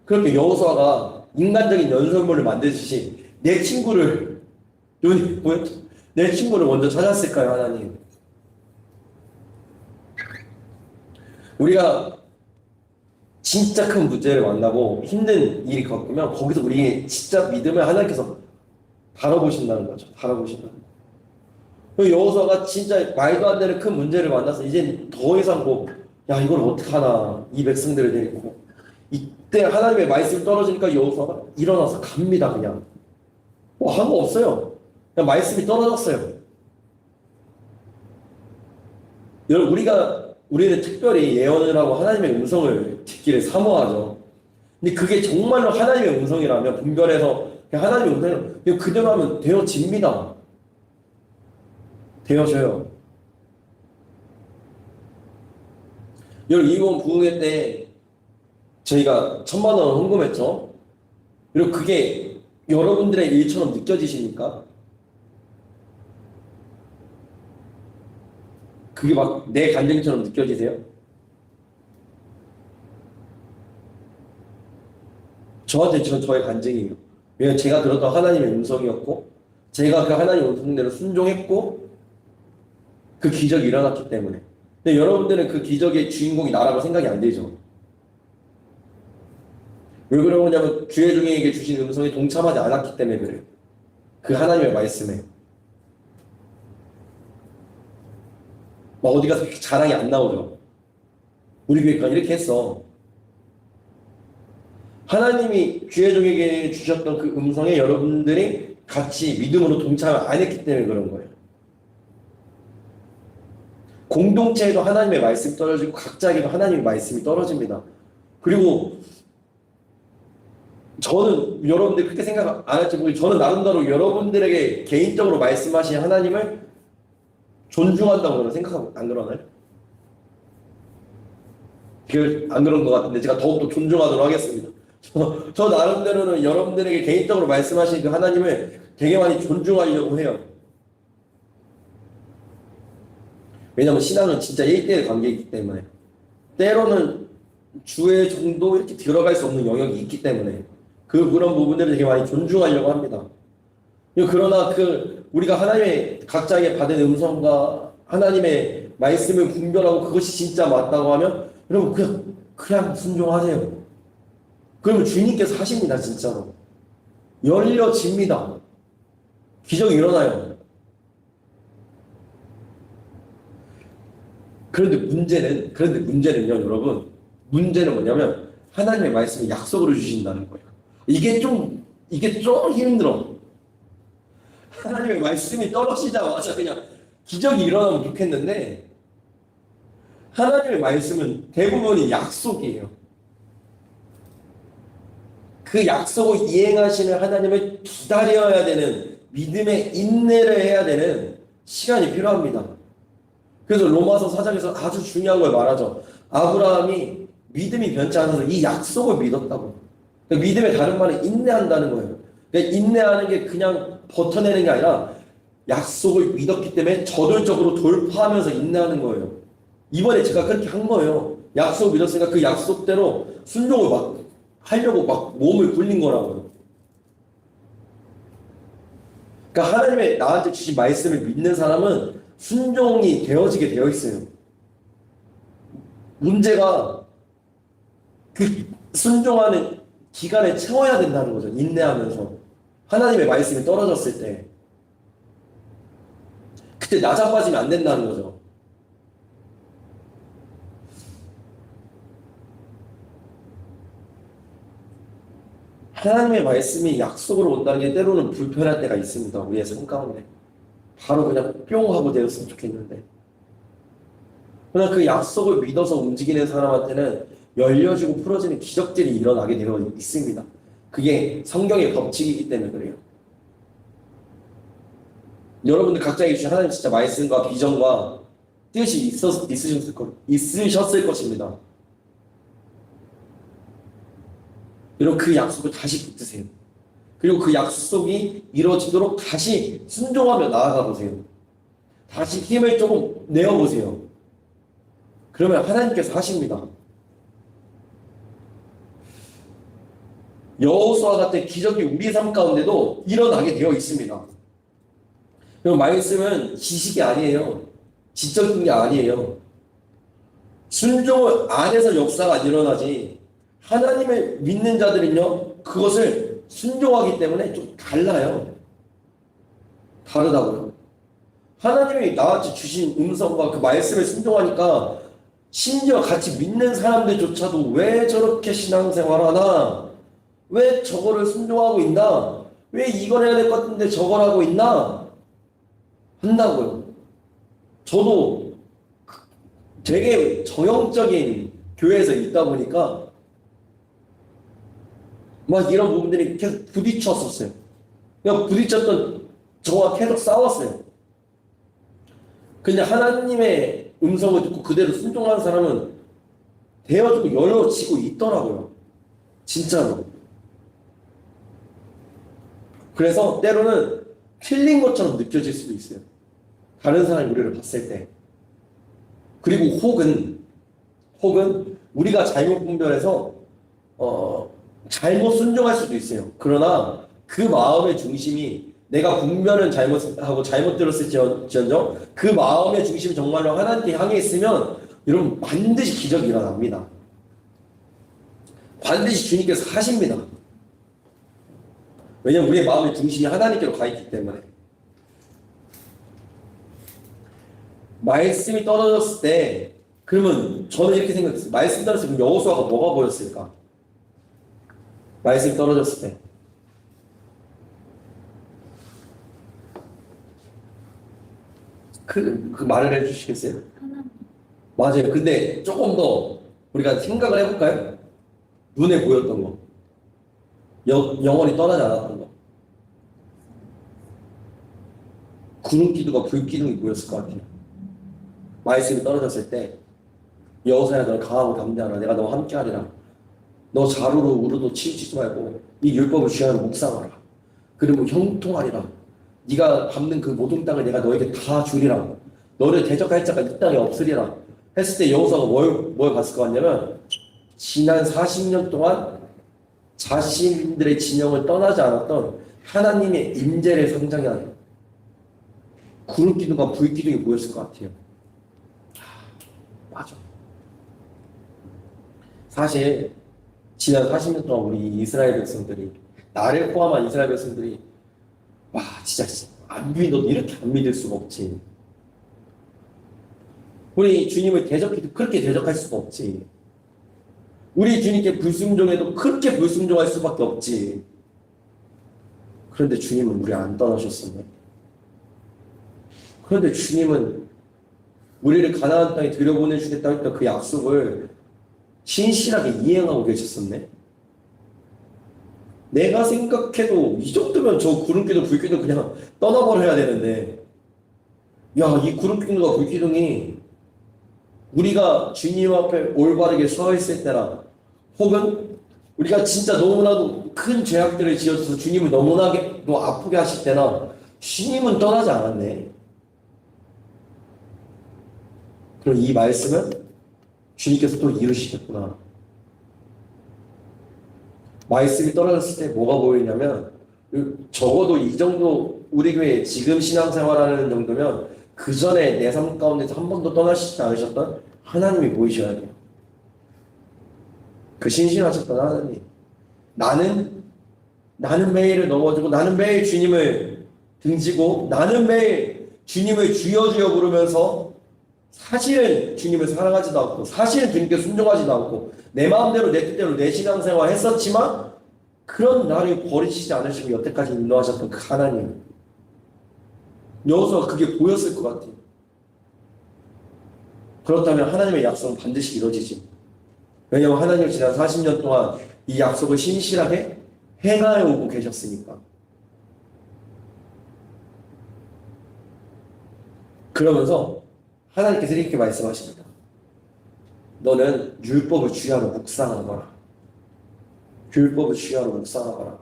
그렇게 여호수아가 인간적인 연설문을 만드듯이 내 친구를 먼저 찾았을까요, 하나님? 우리가 진짜 큰 문제를 만나고 힘든 일이 겪으면 거기서 우리의 진짜 믿음을 하나님께서 다뤄보신다는 거죠. 여호수아가 진짜 말도 안 되는 큰 문제를 만나서 이제 더 이상 이걸 어떡하나 이 백성들을 데리고 이때 하나님의 말씀이 떨어지니까 여호수아가 일어나서 갑니다. 그냥 한 거 없어요. 그냥 말씀이 떨어졌어요. 여러분 우리는 특별히 예언을 하고 하나님의 음성을 듣기를 사모하죠. 근데 그게 정말로 하나님의 음성이라면 분별해서 그냥 하나님의 음성이라면 그냥 그대로 하면 되어집니다. 되어져요. 여러분 이번 부흥회 때 저희가 1,000,000원 헌금했죠. 그리고 그게 여러분들의 일처럼 느껴지십니까? 그게 막 내 간증처럼 느껴지세요? 저한테 저의 간증이에요. 왜냐면 제가 들었던 하나님의 음성이었고 제가 그 하나님의 음성대로 순종했고 그 기적이 일어났기 때문에. 근데 여러분들은 그 기적의 주인공이 나라고 생각이 안 되죠. 왜 그러냐면 주의 종에게 주신 음성에 동참하지 않았기 때문에 그래요. 그 하나님의 말씀에. 막 어디 가서 자랑이 안 나오죠. 우리 교회가 이렇게 했어. 하나님이 주의 종에게 주셨던 그 음성에 여러분들이 같이 믿음으로 동참을 안 했기 때문에 그런 거예요. 공동체에도 하나님의 말씀이 떨어지고 각자에게도 하나님의 말씀이 떨어집니다. 그리고 저는 여러분들 그렇게 생각 안 할지 모르겠지만 저는 나름대로 여러분들에게 개인적으로 말씀하신 하나님을 존중한다고 저는 생각하고 안 그러나요? 안 그런 것 같은데 제가 더욱더 존중하도록 하겠습니다. 저 나름대로는 여러분들에게 개인적으로 말씀하신 그 하나님을 되게 많이 존중하려고 해요. 왜냐면 신앙은 진짜 1대1 관계이기 때문에 때로는 주의 정도 이렇게 들어갈 수 없는 영역이 있기 때문에 그런 부분들을 되게 많이 존중하려고 합니다. 그러나 우리가 하나님의 각자에게 받은 음성과 하나님의 말씀을 분별하고 그것이 진짜 맞다고 하면 여러분 그냥 순종하세요. 그러면 주님께서 하십니다. 진짜로 열려집니다. 기적이 일어나요. 그런데 문제는요, 여러분. 문제는 뭐냐면 하나님의 말씀을 약속으로 주신다는 거예요. 이게 좀 힘들어. 하나님의 말씀이 떨어지자마자 그냥 기적이 일어나면 좋겠는데 하나님의 말씀은 대부분이 약속이에요. 그 약속을 이행하시는 하나님을 기다려야 되는 믿음의 인내를 해야 되는 시간이 필요합니다. 그래서 로마서 4장에서 아주 중요한 걸 말하죠. 아브라함이 믿음이 변치 않아서 이 약속을 믿었다고. 그러니까 믿음의 다른 말은 인내한다는 거예요. 그러니까 인내하는 게 그냥 버텨내는 게 아니라 약속을 믿었기 때문에 저돌적으로 돌파하면서 인내하는 거예요. 이번에 제가 그렇게 한 거예요. 약속 믿었으니까 그 약속대로 순종을 막 하려고 막 몸을 굴린 거라고요. 그러니까 하나님의 나한테 주신 말씀을 믿는 사람은 순종이 되어지게 되어 있어요. 문제가 그 순종하는 기간을 채워야 된다는 거죠. 인내하면서. 하나님의 말씀이 떨어졌을 때. 그때 나자빠지면 안 된다는 거죠. 하나님의 말씀이 약속으로 온다는 게 때로는 불편할 때가 있습니다. 우리의 삶 가운데. 바로 그냥 뿅 하고 되었으면 좋겠는데. 그러나 그 약속을 믿어서 움직이는 사람한테는 열려지고 풀어지는 기적들이 일어나게 되어 있습니다. 그게 성경의 법칙이기 때문에 그래요. 여러분들 각자에게 주신 하나님 진짜 말씀과 비전과 뜻이 있으셨을 것입니다. 여러분 그 약속을 다시 붙드세요. 그리고 그 약속이 이루어지도록 다시 순종하며 나아가 보세요. 다시 힘을 조금 내어보세요. 그러면 하나님께서 하십니다. 여호수아 같은 기적이 우리 삶 가운데도 일어나게 되어 있습니다. 그럼 말씀은 지식이 아니에요. 지적인 게 아니에요. 순종을 안에서 역사가 일어나지 하나님을 믿는 자들은요 그것을 순종하기 때문에 좀 달라요. 다르다고요. 하나님이 나한테 주신 음성과 그 말씀을 순종하니까 심지어 같이 믿는 사람들조차도 왜 저렇게 신앙생활 하나? 왜 저거를 순종하고 있나? 왜 이걸 해야 될 것 같은데 저걸 하고 있나? 한다고요. 저도 되게 저형적인 교회에서 있다 보니까 막 이런 부분들이 계속 부딪혔었어요. 그냥 부딪혔던 저와 계속 싸웠어요. 근데 하나님의 음성을 듣고 그대로 순종하는 사람은 되어지고 열려지고 있더라고요. 진짜로. 그래서 때로는 틀린 것처럼 느껴질 수도 있어요. 다른 사람이 우리를 봤을 때. 그리고 혹은 우리가 잘못 분별해서 잘못 순종할 수도 있어요. 그러나 그 마음의 중심이 내가 분별은 잘못하고 잘못 들었을지언정 그 마음의 중심이 정말로 하나님께 향해 있으면 여러분 반드시 기적이 일어납니다. 반드시 주님께서 하십니다. 왜냐하면 우리의 마음의 중심이 하나님께로 가 있기 때문에. 말씀이 떨어졌을 때 그러면 저는 이렇게 생각했어요. 말씀 떨어졌을 때 여호수아가 뭐가 보였을까? 말씀이 떨어졌을 때 그 말을 해주시겠어요? 맞아요. 근데 조금 더 우리가 생각을 해볼까요? 눈에 보였던 거, 영원히 떠나지 않았던 거, 구름 기둥과 불 기둥이 보였을 것 같아요. 말씀이 떨어졌을 때 여호수아야 너는 강하고 담대하라. 내가 너와 함께하리라. 너 자루로 우르도 치우치지 말고 이 율법을 주야로 묵상하라. 그리고 형통하리라. 네가 밟는 그 모든 땅을 내가 너에게 다 주리라. 너를 대적할 자가 이 땅에 없으리라. 했을 때 여호수아가 뭘 봤을 것 같냐면 지난 40년 동안 자신들의 진영을 떠나지 않았던 하나님의 임재를 상징하는 구름 기둥과 불 기둥이 보였을 것 같아요. 맞아. 사실 지난 40년 동안 우리 이스라엘 백성들이 나를 포함한 이스라엘 백성들이 와 진짜 안 믿어도 이렇게 안 믿을 수가 없지. 우리 주님을 대적해도 그렇게 대적할 수가 없지. 우리 주님께 불순종해도 그렇게 불순종할 수밖에 없지. 그런데 주님은 우리 안 떠나셨습니다. 그런데 주님은 우리를 가나안 땅에 들여보내주겠다 했던 그 약속을 신실하게 이행하고 계셨었네. 내가 생각해도 이 정도면 저 구름기둥 불기둥 그냥 떠나버려야 되는데, 야, 이 구름기둥과 불기둥이 우리가 주님 앞에 올바르게 서 있을 때나, 혹은 우리가 진짜 너무나도 큰 죄악들을 지어서 주님을 너무나도 아프게 하실 때나, 주님은 떠나지 않았네. 그럼 이 말씀은 주님께서 또 이루시겠구나. 말씀이 떨어졌을 때 뭐가 보이냐면, 적어도 이 정도 우리 교회 지금 신앙생활하는 정도면 그 전에 내 삶 가운데서 한 번도 떠나시지 않으셨던 하나님이 보이셔야 돼요. 그 신실하셨던 하나님. 나는 매일을 넘어지고, 나는 매일 주님을 등지고, 나는 매일 주님을 주여 주여 부르면서 사실은 주님을 사랑하지도 않고, 사실은 주님께 순종하지도 않고, 내 마음대로 내 뜻대로 내 신앙생활 했었지만, 그런 나를 버리시지 않으시고 여태까지 인도하셨던 그 하나님. 여기서 그게 보였을 것 같아요. 그렇다면 하나님의 약속은 반드시 이루어지지. 왜냐하면 하나님은 지난 40년 동안 이 약속을 신실하게 행하여 오고 계셨으니까. 그러면서 하나님께서 이렇게 말씀하십니다. 너는 율법을 주야로 묵상하거라. 율법을 주야로 묵상하거라.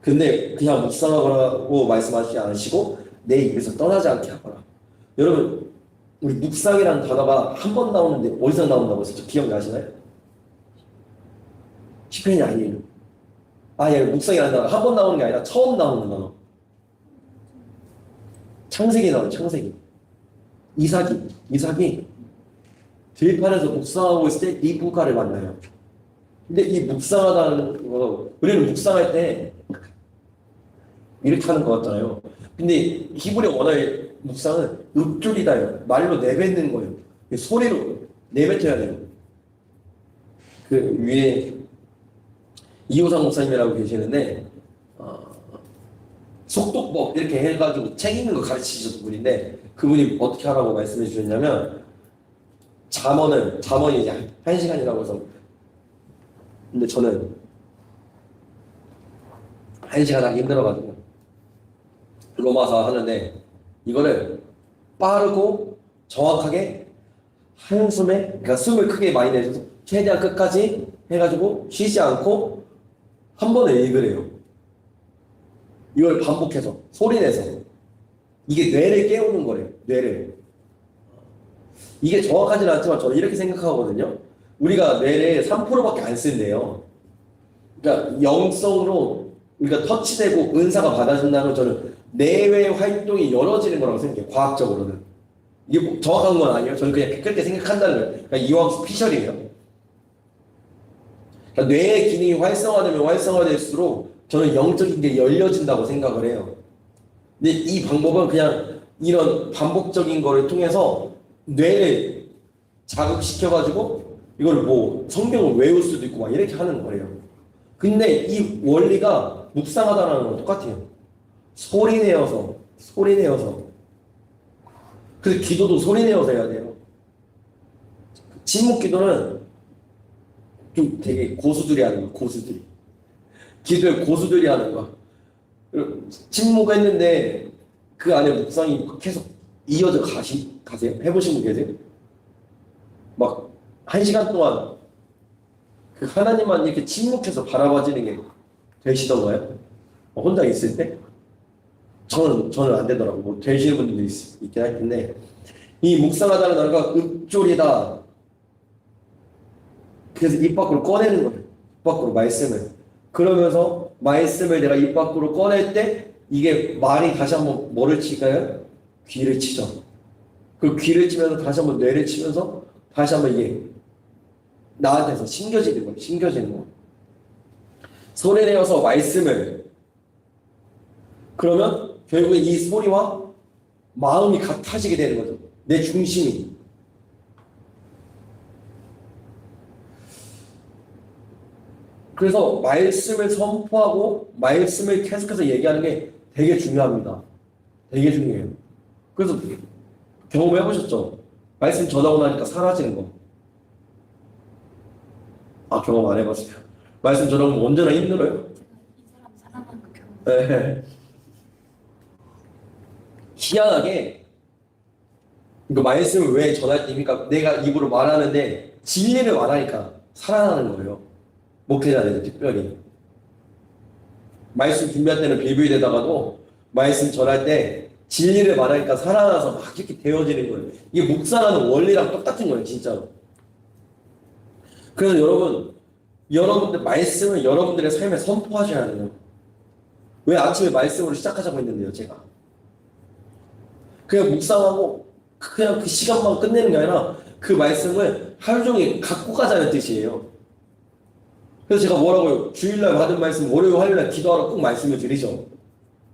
근데 그냥 묵상하거라고 말씀하시지 않으시고 내 입에서 떠나지 않게 하거라. 여러분, 우리 묵상이라는 단어가 한 번 나오는데 어디서 나온다고 했었죠? 기억나시나요? 시편이 아니에요. 예, 묵상이라는 단어가 한 번 나오는 게 아니라 처음 나오는 단어. 창세기 나와요, 창세기. 이삭이 들판에서 묵상하고 있을 때 리브가를 만나요. 근데 이 묵상하다는 거, 우리는 묵상할 때 이렇게 하는 것 같잖아요. 근데 히브리 원어의 묵상은 읊조리다요. 말로 내뱉는 거예요. 소리로 내뱉어야 돼요. 그 위에 이호상 목사님이라고 계시는데 속독법 이렇게 해가지고 책 읽는 거 가르치셨던 분인데 그분이 어떻게 하라고 말씀해 주셨냐면 잠언이 이제 1시간이라고 해서 근데 저는 1시간 하기 힘들어가지고 로마서 하는데 이거를 빠르고 정확하게 한숨에 그러니까 숨을 크게 많이 내서 최대한 끝까지 해가지고 쉬지 않고 한 번에 읽으래요. 이걸 반복해서 소리내서 이게 뇌를 깨우는 거래요. 뇌를. 이게 정확하지는 않지만 저는 이렇게 생각하거든요. 우리가 뇌를 3%밖에 안 쓴대요. 그러니까 영성으로 우리가 터치되고 은사가 받아진다는 저는 내외 활동이 열어지는 거라고 생각해요. 과학적으로는. 이게 뭐 정확한 건 아니에요. 저는 그냥 그렇게 생각한다는 거예요. 그러니까 이왕 피셜이에요. 그러니까 뇌의 기능이 활성화되면 활성화될수록 저는 영적인 게 열려진다고 생각을 해요. 근데 이 방법은 그냥 이런 반복적인 거를 통해서 뇌를 자극시켜가지고 이걸 뭐 성경을 외울 수도 있고 막 이렇게 하는 거예요. 근데 이 원리가 묵상하다라는 건 똑같아요. 소리내어서. 그래서 기도도 소리내어서 해야 돼요. 침묵 기도는 좀 되게 고수들이 하는 거야, 고수들이. 기도에 고수들이 하는 거야. 침묵했는데 그 안에 묵상이 계속 이어져 가세요? 해보신 분 계세요? 막 1시간 동안 그 하나님만 이렇게 침묵해서 바라봐지는 게 되시던가요? 혼자 있을 때? 저는 안 되더라고. 뭐 되시는 분들도 있긴 할 텐데 이 묵상하다는 단어가 읊조리다. 그래서 입 밖으로 꺼내는 거예요. 입 밖으로 말씀을. 그러면서 말씀을 내가 입 밖으로 꺼낼 때 이게 말이 다시 한번 뭐를 칠까요? 귀를 치죠. 그 귀를 치면서 다시 한번 뇌를 치면서 다시 한번 이게 나한테서 심겨지는 거예요. 심겨지는 거. 소리 내어서 말씀을. 그러면 결국에 이 소리와 마음이 같아지게 되는 거죠. 내 중심이. 그래서 말씀을 선포하고 말씀을 계속해서 얘기하는 게 되게 중요합니다. 되게 중요해요. 그래서 경험해 보셨죠? 말씀 전하고 나니까 사라지는 거. 아, 경험 안 해봤어요. 말씀 전하고 언제나 힘들어요.
이 사람 사랑하는 그 경험.
네. 희한하게 그 말씀을 왜 전할 때, 그러니까 내가 입으로 말하는데 진리를 말하니까 살아나는 거예요. 목회자들 특별히 말씀 준비할 때는 빌빌대다가도 말씀 전할 때 진리를 말하니까 살아나서 막 이렇게 되어지는 거예요. 이게 목사라는 원리랑 똑같은 거예요, 진짜로. 그래서 여러분들 말씀을 여러분들의 삶에 선포하셔야 돼요. 왜 아침에 말씀으로 시작하자고 했는데요, 제가. 그냥 묵상하고 그냥 그 시간만 끝내는 게 아니라 그 말씀을 하루 종일 갖고 가자는 뜻이에요. 그래서 제가 뭐라고요? 주일날 받은 말씀 월요일 화요일날 기도하러 꼭 말씀을 드리죠.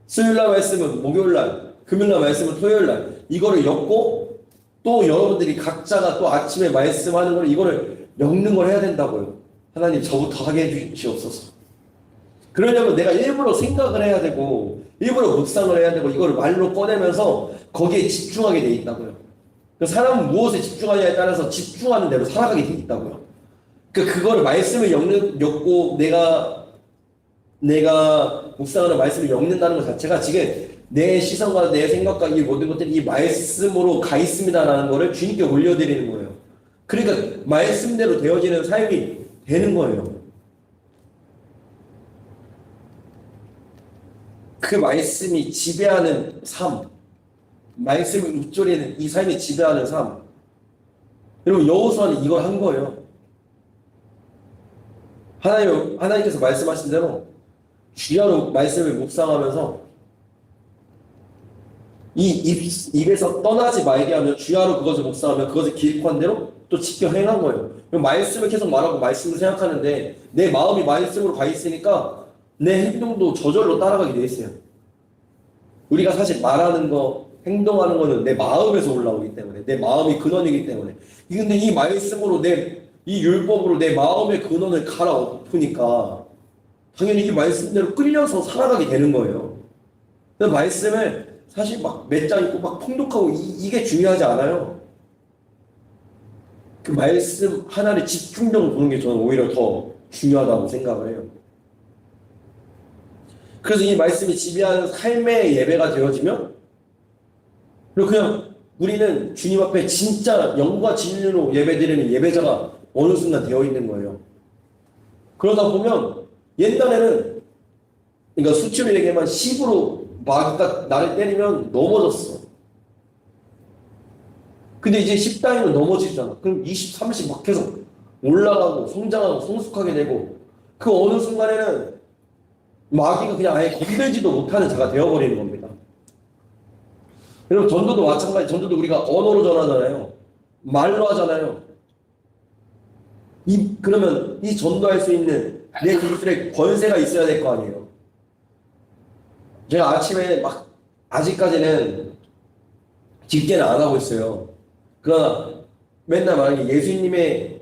수요일날 말씀은 목요일날, 금요일날 말씀은 토요일날 이거를 엮고 또 여러분들이 각자가 또 아침에 말씀하는 걸 이거를 엮는 걸 해야 된다고요. 하나님 저부터 하게 해주시옵소서. 그러려면 내가 일부러 생각을 해야 되고 일부러 묵상을 해야 되고 이거를 말로 꺼내면서 거기에 집중하게 돼 있다고요. 사람은 무엇에 집중하냐에 따라서 집중하는 대로 살아가게 돼 있다고요. 그거를 말씀을 엮고 내가 묵상하는 말씀을 엮는다는 것 자체가 지금 내 시선과 내 생각과 이 모든 것들이 이 말씀으로 가 있습니다라는 거를 주님께 올려드리는 거예요. 그러니까 말씀대로 되어지는 삶이 되는 거예요. 그 말씀이 지배하는 삶, 말씀을 읊조리는 이 삶이 지배하는 삶. 여러분 여호수아는 이걸 한 거예요. 하나님께서 말씀하신 대로 주야로 말씀을 묵상하면서 입에서 떠나지 말게 하면 주야로 그것을 묵상하면 그것을 기획한 대로 또 지켜 행한 거예요. 말씀을 계속 말하고 말씀을 생각하는데 내 마음이 말씀으로 가 있으니까 내 행동도 저절로 따라가게 돼 있어요. 우리가 사실 말하는 거, 행동하는 거는 내 마음에서 올라오기 때문에 내 마음이 근원이기 때문에 근데 이 말씀으로 이 율법으로 내 마음의 근원을 갈아엎으니까 당연히 이 말씀대로 끌려서 살아가게 되는 거예요. 그래서 말씀을 사실 막 몇 장 읽고 막 통독하고 이게 중요하지 않아요. 그 말씀 하나를 집중적으로 보는 게 저는 오히려 더 중요하다고 생각을 해요. 그래서 이 말씀이 지배하는 삶의 예배가 되어지면 그리고 그냥 우리는 주님 앞에 진짜 영과 진리로 예배드리는 예배자가 어느 순간 되어 있는 거예요. 그러다 보면 옛날에는 그러니까 수치로 얘기하면 10으로 마귀가 나를 때리면 넘어졌어. 근데 이제 10 단위로 넘어지잖아. 그럼 20, 30 막 계속 올라가고 성장하고 성숙하게 되고 그 어느 순간에는 마귀가 그냥 아예 건들지도 못하는 자가 되어버리는 겁니다. 여러분 전도도 마찬가지. 전도도 우리가 언어로 전하잖아요. 말로 하잖아요. 그러면 이 전도할 수 있는 내 기술에 권세가 있어야 될 거 아니에요. 제가 아침에 아직까지는 집계는 안 하고 있어요. 그러나 맨날 말하는 게 예수님의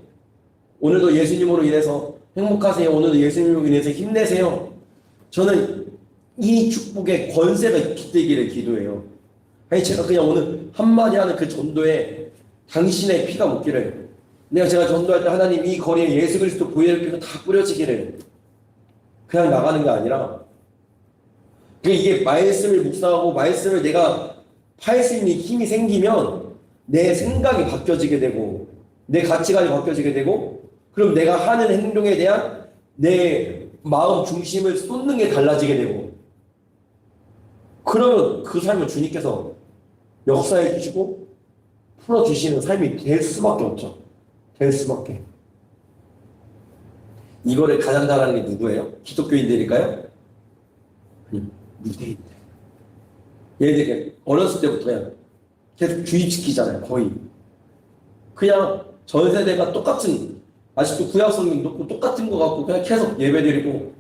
오늘도 예수님으로 인해서 행복하세요. 오늘도 예수님으로 인해서 힘내세요. 저는 이 축복에 권세가 깃들기를 기도해요. 아니 제가 그냥 오늘 한마디 하는 그 전도에 당신의 피가 묻기를 제가 전도할 때 하나님 이 거리에 예수 그리스도 보혈의 피가 다 뿌려지기를 그냥 나가는 게 아니라 이게 말씀을 묵상하고 말씀을 내가 할 수 있는 힘이 생기면 내 생각이 바뀌어지게 되고 내 가치관이 바뀌어지게 되고 그럼 내가 하는 행동에 대한 내 마음 중심을 쏟는 게 달라지게 되고 그러면 그 삶을 주님께서 역사해 주시고 풀어주시는 삶이 될 수밖에 없죠. 될 수밖에. 이거를 가장 잘하는 게 누구예요? 기독교인들일까요? 아니, 유대인들. 얘들이 어렸을 때부터 그냥 계속 주입시키잖아요. 거의. 그냥 전 세대가 똑같은 아직도 구약 성경 놓고 똑같은 거 갖고 그냥 계속 예배드리고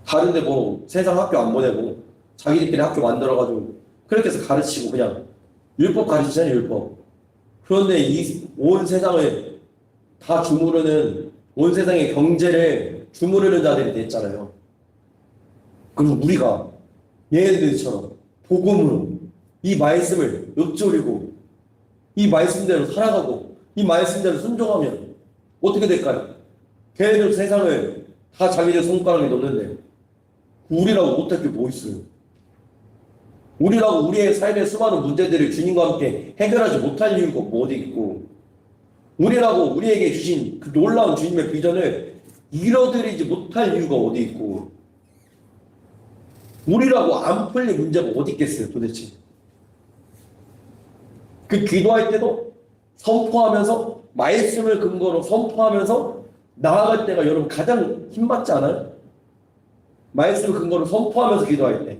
다른데 뭐 세상 학교 안 보내고 자기들끼리 학교 만들어가지고 그렇게 해서 가르치고 그냥 율법 가르치잖아요. 율법. 그런데 이 온 세상을 다 주무르는 온 세상의 경제를 주무르는 자들이 됐잖아요. 그리고 우리가 얘네들처럼 복음으로 이 말씀을 읊조리고 이 말씀대로 살아가고 이 말씀대로 순종하면 어떻게 될까요? 걔네들 세상을 다 자기들 손가락에 넣는데 우리라고 못할 게 뭐 있어요? 우리라고 우리의 삶의 수많은 문제들을 주님과 함께 해결하지 못할 이유가 뭐 어디 있고, 우리라고 우리에게 주신 그 놀라운 주님의 비전을 이뤄드리지 못할 이유가 어디 있고, 우리라고 안 풀릴 문제가 어디 있겠어요 도대체. 그 기도할 때도 선포하면서 말씀을 근거로 선포하면서 나아갈 때가 여러분 가장 힘받지 않아요? 말씀을 근거로 선포하면서 기도할 때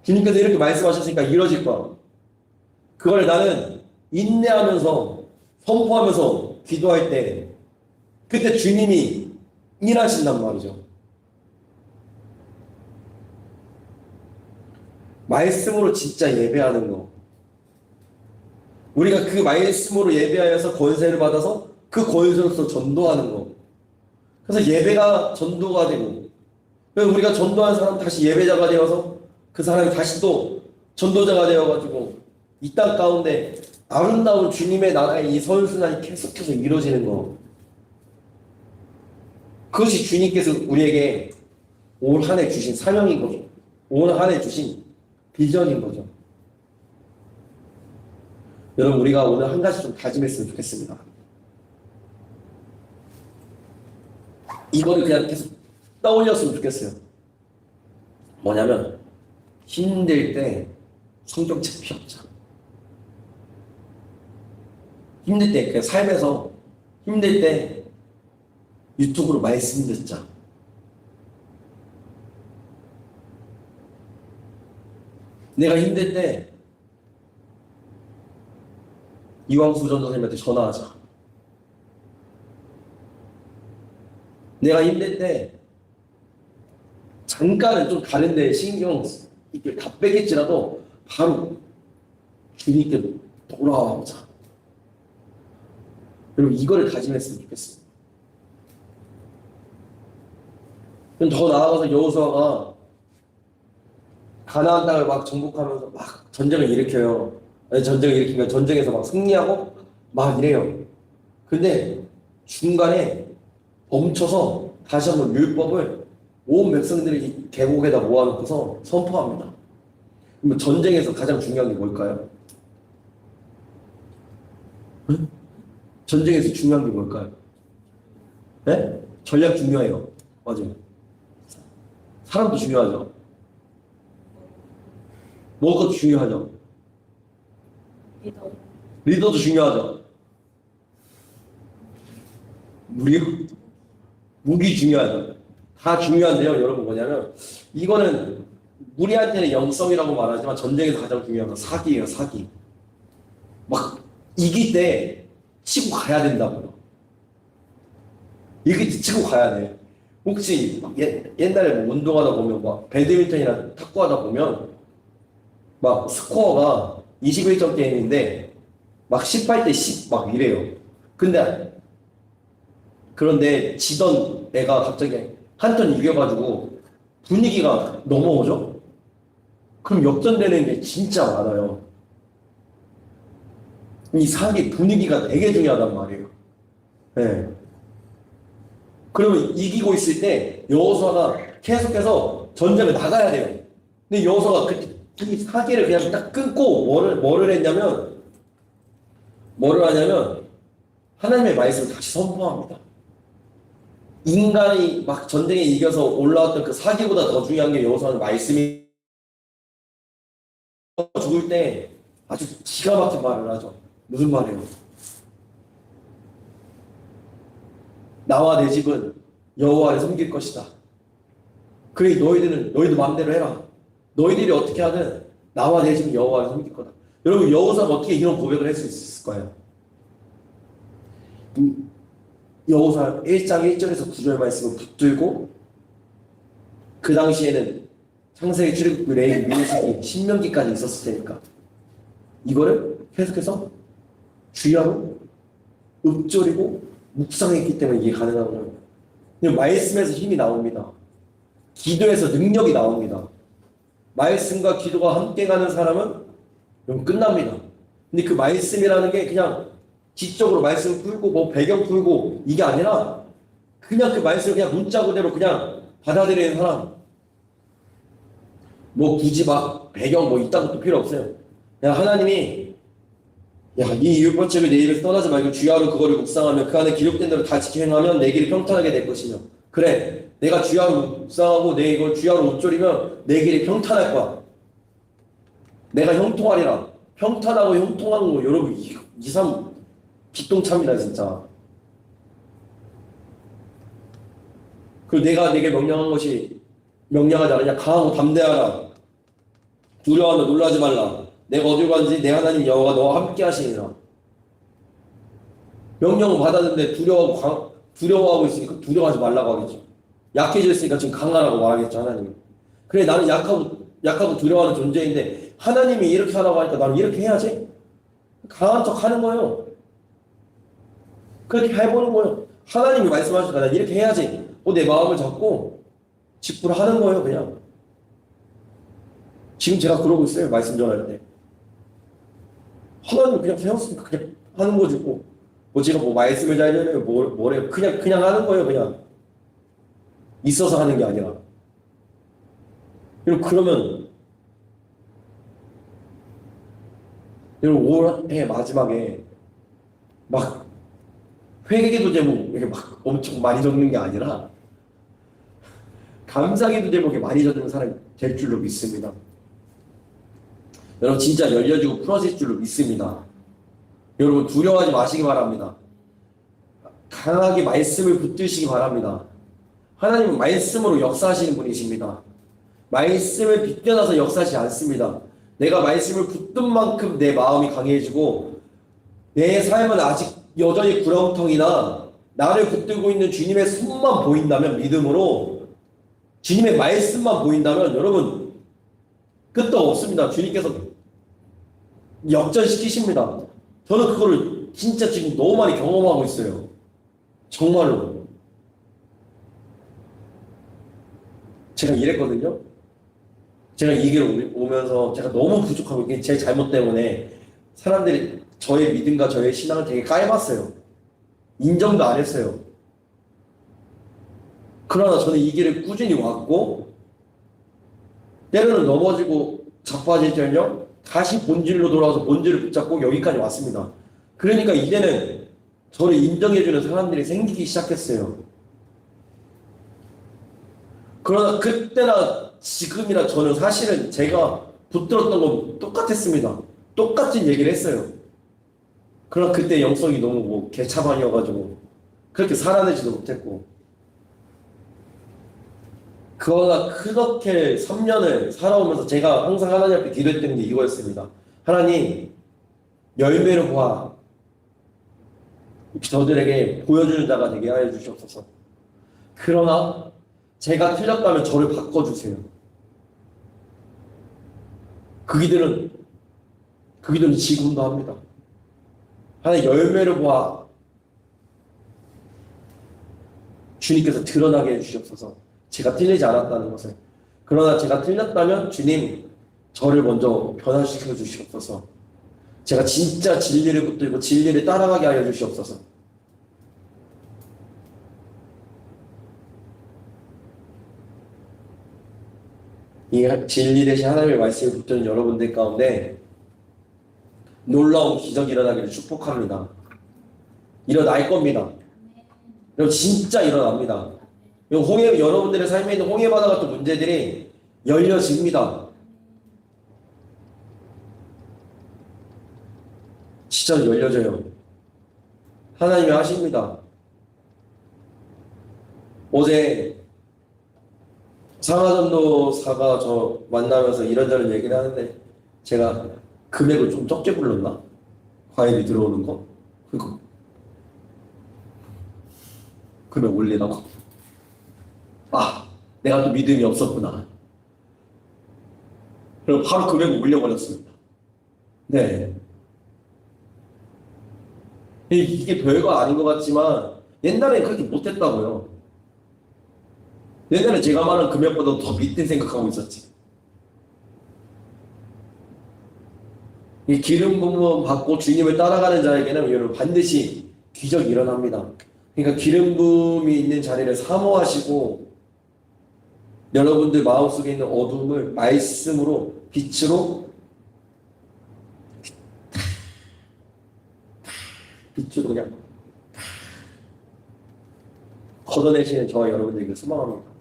주님께서 이렇게 말씀하셨으니까 이루어질 거야. 그걸 나는 인내하면서 선포하면서 기도할 때 그때 주님이 일하신단 말이죠. 말씀으로 진짜 예배하는 거. 우리가 그 말씀으로 예배하여서 권세를 받아서 그 권세로서 전도하는 거. 그래서 예배가 전도가 되고, 그래서 우리가 전도한 사람 다시 예배자가 되어서 그 사람이 다시 또 전도자가 되어가지고 이 땅 가운데 아름다운 주님의 나라의 이 선순환이 계속해서 이루어지는 거. 그것이 주님께서 우리에게 올 한 해 주신 사명인 거죠. 올 한 해 주신 비전인 거죠. 여러분, 우리가 오늘 한 가지 좀 다짐했으면 좋겠습니다. 이거를 그냥 계속 떠올렸으면 좋겠어요. 뭐냐면 힘들 때 성경책 펴자. 힘들 때 그냥 삶에서 힘들 때 유튜브로 말씀 듣자. 내가 힘들 때 이왕수 전도사님한테 전화하자. 내가 힘들 때 잠깐은 좀 다른데 신경 이렇게 다 빼겠지라도 바로 주님께 돌아오자. 여러분, 이거를 다짐했으면 좋겠어요. 그럼 더 나아가서 여호수아가 가나안 땅을 막 정복하면서 막 전쟁을 일으켜요. 전쟁을 일으키면 전쟁에서 막 승리하고 막 이래요. 근데 중간에 멈춰서 다시 한번 율법을 온 백성들이 계곡에다 모아놓고서 선포합니다. 그러면 전쟁에서 가장 중요한 게 뭘까요? 응? 전쟁에서 중요한 게 뭘까요? 네? 전략 중요해요. 맞아요. 사람도 중요하죠. 먹을 것도 중요하죠. 리더도 중요하죠. 무기 중요하죠. 다 중요한데요. 여러분, 뭐냐면 이거는 우리한테는 영성이라고 말하지만 전쟁에서 가장 중요한 건 사기예요. 사기. 막 이길 때 치고 가야 된다고요. 이길 때 치고 가야 돼. 혹시 옛날에 뭐 운동하다 보면 막 배드민턴이나 탁구하다 보면 막 스코어가 21점 게임인데 막 18대 10 막 이래요. 그런데 지던 애가 갑자기 한 턴 이겨가지고 분위기가 넘어오죠? 그럼 역전되는 게 진짜 많아요. 이 사기 분위기가 되게 중요하단 말이에요. 네. 그러면 이기고 있을 때 여호수아가 계속해서 전쟁을 나가야 돼요. 근데 여호수아가 이 사기를 그냥 딱 끊고 뭐를 하냐면 하나님의 말씀을 다시 선포합니다. 인간이 막 전쟁에 이겨서 올라왔던 그 사기보다 더 중요한 게 여호수아는 말씀이. 죽을 때 아주 기가 막힌 말을 하죠. 무슨 말이에요? 나와 내 집은 여호와를 섬길 것이다. 그래, 너희도 마음대로 해라. 너희들이 어떻게 하든 나와 내 집은 여호와를 섬길 거다. 여러분, 여호수아가 어떻게 이런 고백을 할 수 있을까요? 여호수아 1장 1절에서 9절 말씀을 붙들고 그 당시에는 창세기, 출애굽기, 레위기, 민수기, 신명기까지 있었을 테니까 이거를 계속해서 주야로 읊조리고 묵상했기 때문에 이게 가능한 거예요. 말씀에서 힘이 나옵니다. 기도에서 능력이 나옵니다. 말씀과 기도가 함께 가는 사람은 그럼 끝납니다. 근데 그 말씀이라는 게 그냥 지적으로 말씀 풀고 뭐 배경 풀고 이게 아니라 그냥 그 말씀을 그냥 문자 그대로 그냥 받아들이는 사람. 뭐 굳이 막 배경 뭐 이딴 것도 필요 없어요. 그냥 하나님이 야, 이 율법책을 내 입에서 떠나지 말고 주야로 그거를 묵상하며 그 안에 기록된 대로 다 지켜 행하면 내 길이 평탄하게 될 것이며. 그래, 내가 주야로 묵상하고 내 이걸 주야로 읊조리면 내 길이 평탄할 거야. 내가 형통하리라. 평탄하고 형통하는 거 여러분 이삼 기똥차입니다 진짜. 그리고 내가 내게 명령한 것이 명령하지 않으냐. 강하고 담대하라. 두려워하며 놀라지 말라. 내가 어디로 가든지 내 하나님 여호와가 너와 함께 하시니라. 명령을 받았는데 두려워하고 있으니까 두려워하지 말라고 하겠죠. 약해졌으니까 지금 강하라고 말하겠죠 하나님이. 그래 나는 약하고 두려워하는 존재인데 하나님이 이렇게 하라고 하니까 나는 이렇게 해야지. 강한 척 하는 거예요. 그렇게 해보는 거예요. 하나님이 말씀하시니까 난 이렇게 해야지. 내 마음을 잡고 직불하는 거예요 그냥. 지금 제가 그러고 있어요. 말씀 전할 때. 하나님 그냥 세웠으니까 그냥 하는 거지 뭐 제가 뭐 말씀을 잘 전해요 뭐래요. 그냥 하는 거예요 그냥. 있어서 하는 게 아니라. 그러면 여러분 올해 마지막에 막 회개기도 제목 이렇게 막 엄청 많이 적는 게 아니라 감사기도 제목에 많이 적는 사람이 될 줄로 믿습니다. 여러분 진짜 열려지고 풀어질 줄로 믿습니다. 여러분 두려워하지 마시기 바랍니다. 강하게 말씀을 붙드시기 바랍니다. 하나님은 말씀으로 역사하시는 분이십니다. 말씀을 빗겨놔서 역사하지 않습니다. 내가 말씀을 붙든 만큼 내 마음이 강해지고 내 삶은 아직 여전히 구렁텅이나 나를 붙들고 있는 주님의 손만 보인다면 믿음으로 주님의 말씀만 보인다면 여러분 끝도 없습니다. 주님께서 역전시키십니다. 저는 그거를 진짜 지금 너무 많이 경험하고 있어요. 정말로. 제가 이랬거든요. 제가 이 길을 오면서 제가 너무 부족하고 이게 제 잘못 때문에 사람들이 저의 믿음과 저의 신앙을 되게 깔봤어요. 인정도 안 했어요. 그러나 저는 이 길을 꾸준히 왔고 때로는 넘어지고 자빠질지언정 다시 본질로 돌아와서 본질을 붙잡고 여기까지 왔습니다. 그러니까 이제는 저를 인정해주는 사람들이 생기기 시작했어요. 그러나 그때나 지금이나 저는 사실은 제가 붙들었던 건 똑같았습니다. 똑같은 얘기를 했어요. 그러나 그때 영성이 너무 뭐 개차반이어가지고 그렇게 살아내지도 못했고 그러나 그렇게 3년을 살아오면서 제가 항상 하나님 앞에 기도했던 게 이거였습니다. 하나님 열매를 보아 저들에게 보여주는 자가 되게 하여 주시옵소서. 그러나 제가 틀렸다면 저를 바꿔주세요. 그기들은 지금도 합니다. 하나님 열매를 보아 주님께서 드러나게 해주시옵소서. 제가 틀리지 않았다는 것을. 그러나 제가 틀렸다면 주님 저를 먼저 변화시켜 주시옵소서. 제가 진짜 진리를 붙들고 진리를 따라가게 하여 주시옵소서. 이 진리 대신 하나님의 말씀을 붙드는 여러분들 가운데 놀라운 기적이 일어나기를 축복합니다. 일어날 겁니다. 여러분 진짜 일어납니다. 여러분들의 삶에 있는 홍해바다 같은 문제들이 열려집니다. 진짜 열려져요. 하나님이 하십니다. 어제 상하전도사가 저 만나면서 이런저런 얘기를 하는데 제가 금액을 좀 적게 불렀나? 과일이 들어오는 거? 그거 금액 올리라고? 내가 또 믿음이 없었구나. 그리고 바로 금액을 올려버렸습니다. 네. 이게 별거 아닌 것 같지만 옛날에 그렇게 못했다고요. 옛날에 제가 말한 금액보다 더 밑에 생각하고 있었지. 이 기름 부음 받고 주님을 따라가는 자에게는 여러분 반드시 기적이 일어납니다. 그러니까 기름 부음이 있는 자리를 사모하시고 여러분들 마음속에 있는 어둠을 말씀으로 빛으로 그냥 걷어내시는 저와 여러분들에게 소망합니다.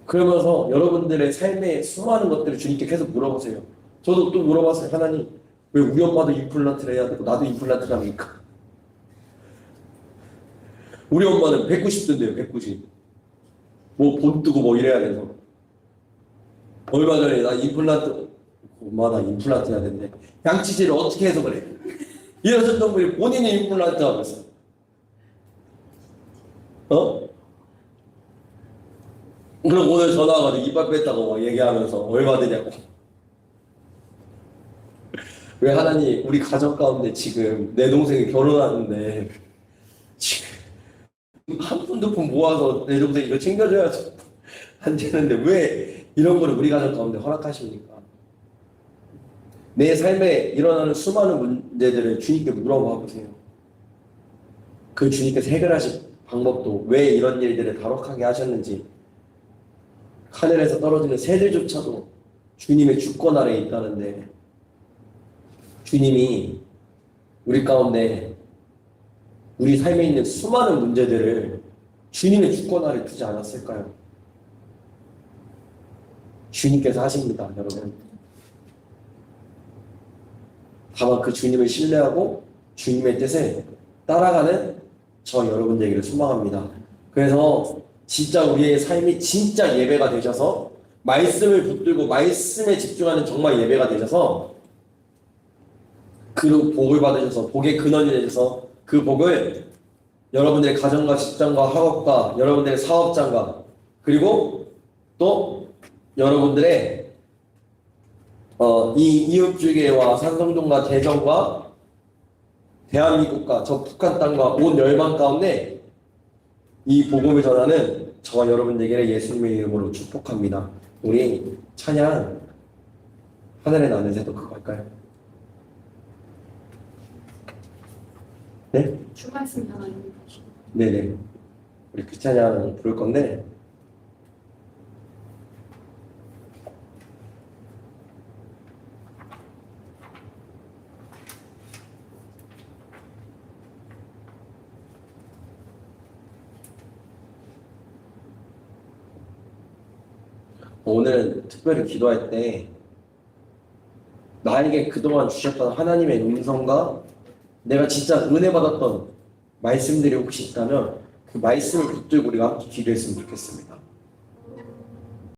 그러면서 여러분들의 삶의 수많은 것들을 주님께 계속 물어보세요. 저도 또 물어봤어요. 하나님, 왜 우리 엄마도 임플란트를 해야 되고 나도 임플란트를 합니까? 우리 엄마는 190도인데요, 190. 뭐 본 뜨고 뭐 이래야 돼서. 얼마 전에 나 임플란트, 엄마 나 임플란트 해야 되는데 양치질을 어떻게 해서 그래? 이러셨던 분이 본인이 임플란트 하고 있어. 그럼 오늘 전화 와가지고 이빨 뺐다고 막 얘기하면서 얼마 되냐고. 왜 하나님 우리 가정 가운데 지금 내 동생이 결혼하는데 지금 한 푼 두 푼 모아서 내 동생 이거 챙겨줘야지 안 되는데 왜 이런 거를 우리 가정 가운데 허락하십니까? 내 삶에 일어나는 수많은 문제들을 주님께 물어봐 보세요. 그 주님께서 해결하실 방법도 왜 이런 일들을 다뤄하게 하셨는지 하늘에서 떨어지는 새들조차도 주님의 주권 아래에 있다는데 주님이 우리 가운데 우리 삶에 있는 수많은 문제들을 주님의 주권 아래 두지 않았을까요? 주님께서 하십니다, 여러분. 다만 그 주님을 신뢰하고 주님의 뜻에 따라가는 저 여러분들에게 소망합니다. 그래서 진짜 우리의 삶이 진짜 예배가 되셔서 말씀을 붙들고 말씀에 집중하는 정말 예배가 되셔서 그 복을 받으셔서 복의 근원이 되셔서 그 복을 여러분들의 가정과 직장과 학업과 여러분들의 사업장과 그리고 또 여러분들의 이 이웃주계와 산성동과 대전과 대한민국과 저 북한 땅과 온 열방 가운데 이 복음을 전하는 저와 여러분들에게 예수님의 이름으로 축복합니다. 우리 찬양 하늘에 나는 새도 그거 할까요? 네?
주말씀 하나님.
네네. 우리 그 찬양 부를 건데 오늘은 특별히 기도할 때 나에게 그동안 주셨던 하나님의 음성과 내가 진짜 은혜 받았던 말씀들이 혹시 있다면 그 말씀을 붙들고 우리가 함께 기도했으면 좋겠습니다.